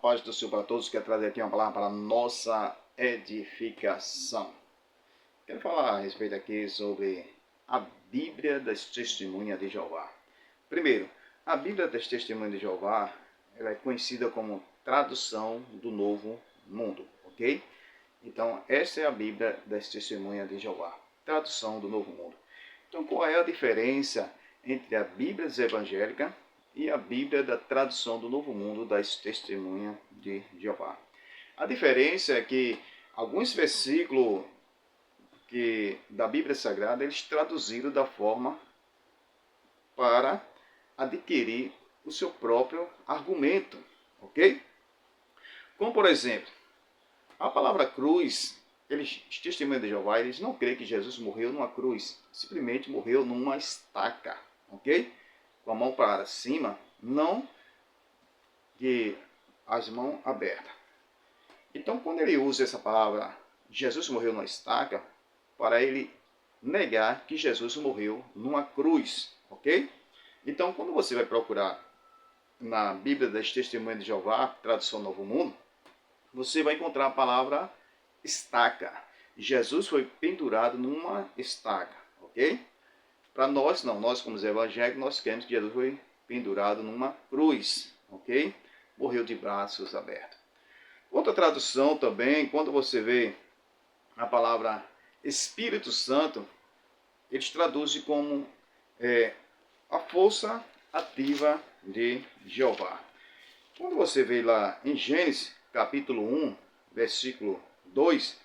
Paz do Senhor para todos, quero trazer aqui uma palavra para a nossa edificação. Quero falar a respeito aqui sobre a Bíblia das Testemunhas de Jeová. Primeiro, a Bíblia das Testemunhas de Jeová, ela é conhecida como tradução do Novo Mundo, ok? Então, essa é a Bíblia das Testemunhas de Jeová, tradução do Novo Mundo. Então, qual é a diferença entre a Bíblia evangélica e a Bíblia da tradução do Novo Mundo das Testemunhas de Jeová? A diferença é que alguns versículos da Bíblia Sagrada, eles traduziram da forma para adquirir o seu próprio argumento, ok? Como, por exemplo, a palavra cruz, os testemunhos de Jeová, eles não creem que Jesus morreu numa cruz, simplesmente morreu numa estaca, ok? Com a mão para cima, não que as mãos abertas. Então, quando ele usa essa palavra, Jesus morreu numa estaca, para ele negar que Jesus morreu numa cruz, ok? Então, quando você vai procurar na Bíblia das Testemunhas de Jeová, tradução Novo Mundo, você vai encontrar a palavra estaca. Jesus foi pendurado numa estaca, ok? Para nós, não. Nós, como evangélicos, nós queremos que Jesus foi pendurado numa cruz, ok? Morreu de braços abertos. Outra tradução também, quando você vê a palavra Espírito Santo, eles traduzem como a força ativa de Jeová. Quando você vê lá em Gênesis, capítulo 1, versículo 2,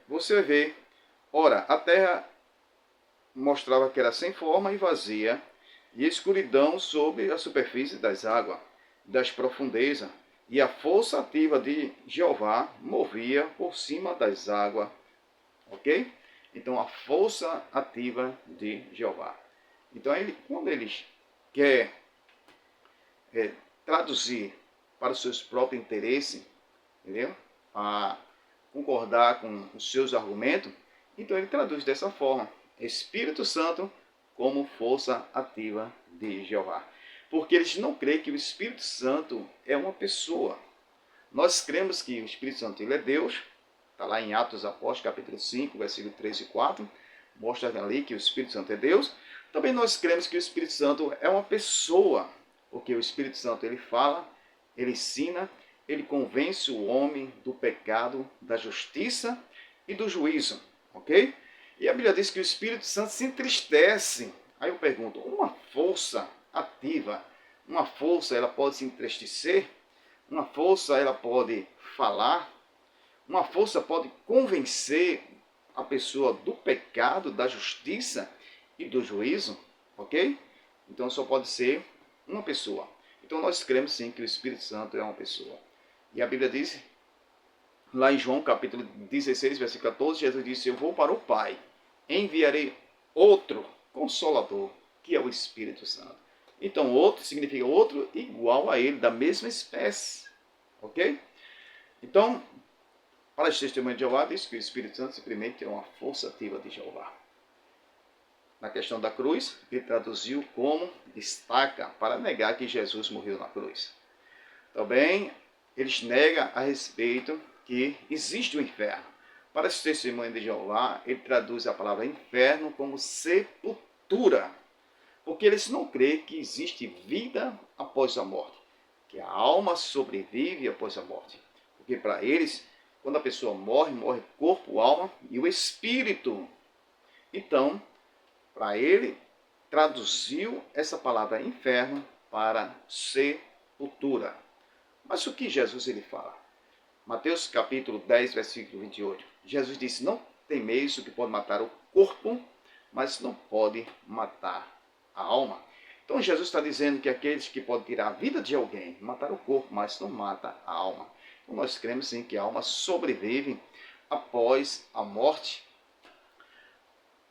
você vê, ora, a terra mostrava que era sem forma e vazia, e escuridão sobre a superfície das águas, das profundezas, e a força ativa de Jeová movia por cima das águas. Ok? Então, a força ativa de Jeová. Então, quando ele quer traduzir para os seus próprios interesses, entendeu? A concordar com os seus argumentos, então ele traduz dessa forma: Espírito Santo como força ativa de Jeová. Porque eles não creem que o Espírito Santo é uma pessoa. Nós cremos que o Espírito Santo ele é Deus. Está lá em Atos Apóstolos, capítulo 5, versículo 3 e 4. Mostra ali que o Espírito Santo é Deus. Também nós cremos que o Espírito Santo é uma pessoa. Porque o Espírito Santo ele fala, ele ensina, ele convence o homem do pecado, da justiça e do juízo. Ok? E a Bíblia diz que o Espírito Santo se entristece. Aí eu pergunto, uma força ativa, uma força ela pode se entristecer? Uma força ela pode falar? Uma força pode convencer a pessoa do pecado, da justiça e do juízo? Ok? Então só pode ser uma pessoa. Então nós cremos sim que o Espírito Santo é uma pessoa. E a Bíblia diz, lá em João capítulo 16, versículo 14, Jesus disse: eu vou para o Pai, enviarei outro Consolador, que é o Espírito Santo. Então outro significa outro igual a ele, da mesma espécie. Ok? Então, para os testemunhos de Jeová, diz que o Espírito Santo simplesmente é uma força ativa de Jeová. Na questão da cruz, ele traduziu como estaca, para negar que Jesus morreu na cruz. Também, eles negam a respeito que existe o inferno. Para os testemunhos de Jeová, ele traduz a palavra inferno como sepultura, porque eles não creem que existe vida após a morte, que a alma sobrevive após a morte. Porque para eles, quando a pessoa morre, morre corpo, alma e o espírito. Então, para ele, traduziu essa palavra inferno para sepultura. Mas o que Jesus ele fala? Mateus capítulo 10, versículo 28. Jesus disse: não temeis o que pode matar o corpo, mas não pode matar a alma. Então Jesus está dizendo que aqueles que podem tirar a vida de alguém, matar o corpo, mas não mata a alma. Então nós cremos sim que a alma sobrevive após a morte.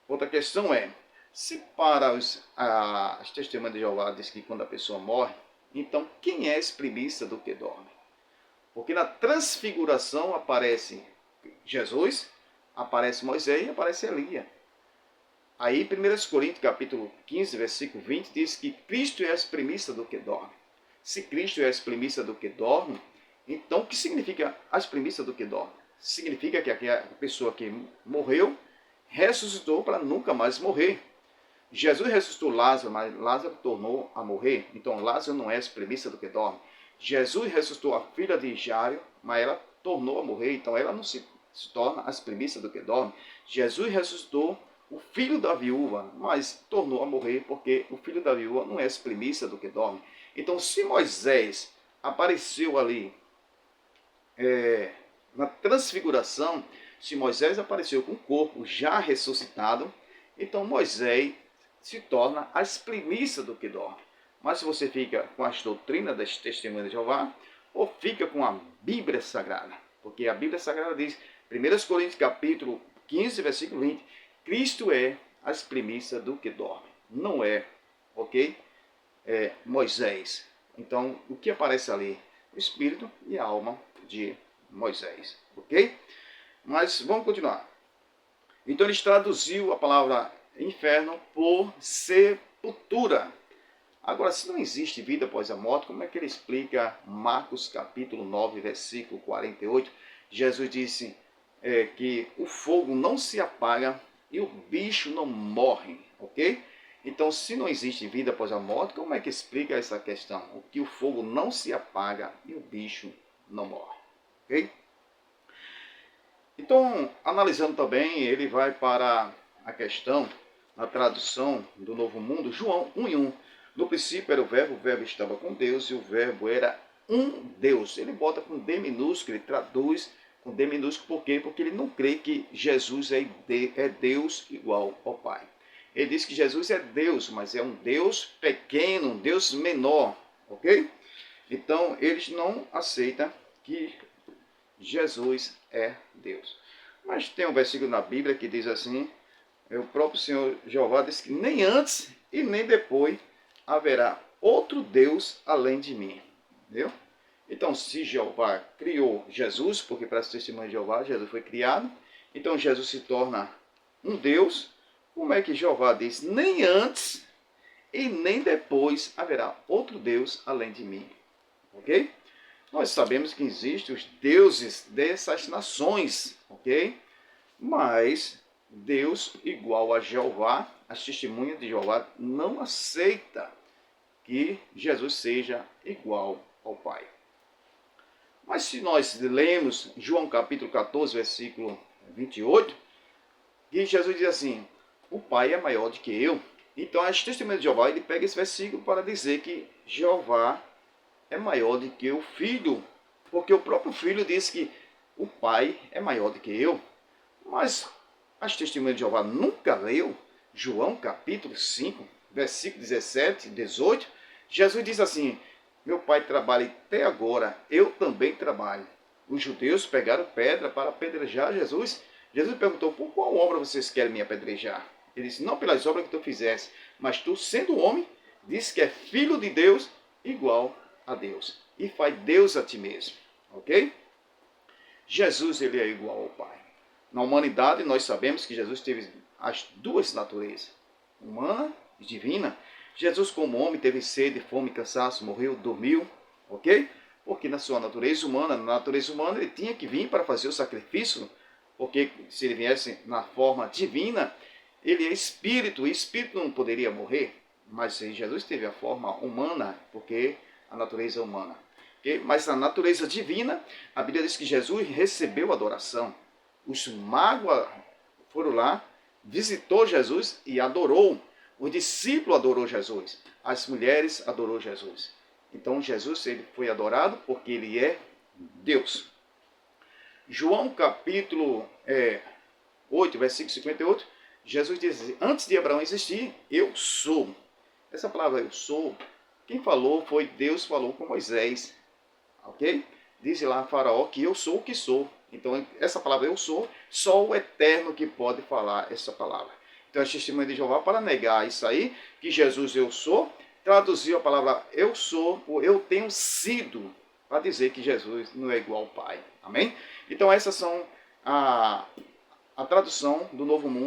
Outra questão é, se para as testemunhas de Jeová diz que quando a pessoa morre, então quem é espreguiça do que dorme? Porque na transfiguração aparece Jesus, aparece Moisés e aparece Elias. Aí, 1 Coríntios capítulo 15, versículo 20, diz que Cristo é a premissa do que dorme. Se Cristo é as primícias do que dorme, então o que significa as primícias do que dorme? Significa que a pessoa que morreu ressuscitou para nunca mais morrer. Jesus ressuscitou Lázaro, mas Lázaro tornou a morrer. Então Lázaro não é as primícias do que dorme. Jesus ressuscitou a filha de Jário, mas ela tornou a morrer. Então ela não se torna as primícias do que dorme. Jesus ressuscitou o filho da viúva, mas tornou a morrer, porque o filho da viúva não é as primícias do que dorme. Então, se Moisés apareceu ali na transfiguração, se Moisés apareceu com o corpo já ressuscitado, então Moisés se torna as primícias do que dorme. Mas se você fica com as doutrinas das testemunhas de Jeová, ou fica com a Bíblia Sagrada, porque a Bíblia Sagrada diz, 1 Coríntios capítulo 15, versículo 20, Cristo é as primícias do que dorme. Não é, ok? Moisés. Então, o que aparece ali? O espírito e a alma de Moisés, ok? Mas vamos continuar. Então, ele traduziu a palavra inferno por sepultura. Agora, se não existe vida após a morte, como é que ele explica Marcos capítulo 9, versículo 48? Jesus disse que o fogo não se apaga e o bicho não morre, ok? Então, se não existe vida após a morte, como é que explica essa questão? O que o fogo não se apaga e o bicho não morre, ok? Então, analisando também, ele vai para a questão, a tradução do Novo Mundo, João 1:1. No princípio era o verbo estava com Deus e o verbo era um Deus. Ele bota com D minúsculo, ele traduz com D minúsculo, por quê? Porque ele não crê que Jesus é Deus igual ao Pai. Ele diz que Jesus é Deus, mas é um Deus pequeno, um Deus menor, ok? Então, eles não aceitam que Jesus é Deus. Mas tem um versículo na Bíblia que diz assim, o próprio Senhor Jeová diz que nem antes e nem depois haverá outro Deus além de mim. Entendeu? Então, se Jeová criou Jesus, porque para esse testemunho de Jeová, Jesus foi criado, então Jesus se torna um Deus, como é que Jeová diz, nem antes e nem depois haverá outro Deus além de mim? Ok? Nós sabemos que existem os deuses dessas nações, ok? Mas Deus igual a Jeová, as testemunhas de Jeová, não aceita que Jesus seja igual ao Pai. Mas se nós lemos João capítulo 14, versículo 28, que Jesus diz assim, o Pai é maior do que eu. Então as testemunhas de Jeová, ele pega esse versículo para dizer que Jeová é maior do que o Filho, porque o próprio Filho disse que o Pai é maior do que eu. Mas as testemunhas de Jeová nunca leu João capítulo 5, versículo 17 e 18. Jesus diz assim, meu Pai trabalha até agora, eu também trabalho. Os judeus pegaram pedra para apedrejar Jesus. Jesus perguntou, por qual obra vocês querem me apedrejar? Ele disse, não pelas obras que tu fizeste, mas tu, sendo homem, disse que é filho de Deus, igual a Deus. E faz Deus a ti mesmo. Ok? Jesus, ele é igual ao Pai. Na humanidade, nós sabemos que Jesus teve as duas naturezas, humana e divina. Jesus, como homem, teve sede, fome, cansaço, morreu, dormiu, ok? Porque na sua natureza humana, ele tinha que vir para fazer o sacrifício, porque se ele viesse na forma divina, ele é espírito, e espírito não poderia morrer. Mas Jesus teve a forma humana, porque a natureza é humana. Okay? Mas na natureza divina, a Bíblia diz que Jesus recebeu adoração. Os magos foram lá, visitou Jesus e adorou. O discípulo adorou Jesus. As mulheres adorou Jesus. Então Jesus, ele foi adorado porque ele é Deus. João capítulo 8, versículo 58, Jesus diz, antes de Abraão existir, eu sou. Essa palavra eu sou, quem falou foi Deus, falou com Moisés. Ok? Diz lá a Faraó que eu sou o que sou. Então, essa palavra eu sou, só o Eterno que pode falar essa palavra. Então, as testemunhas de Jeová, para negar isso aí, que Jesus eu sou, traduziu a palavra eu sou, ou eu tenho sido, para dizer que Jesus não é igual ao Pai. Amém? Então, essas são a tradução do Novo Mundo.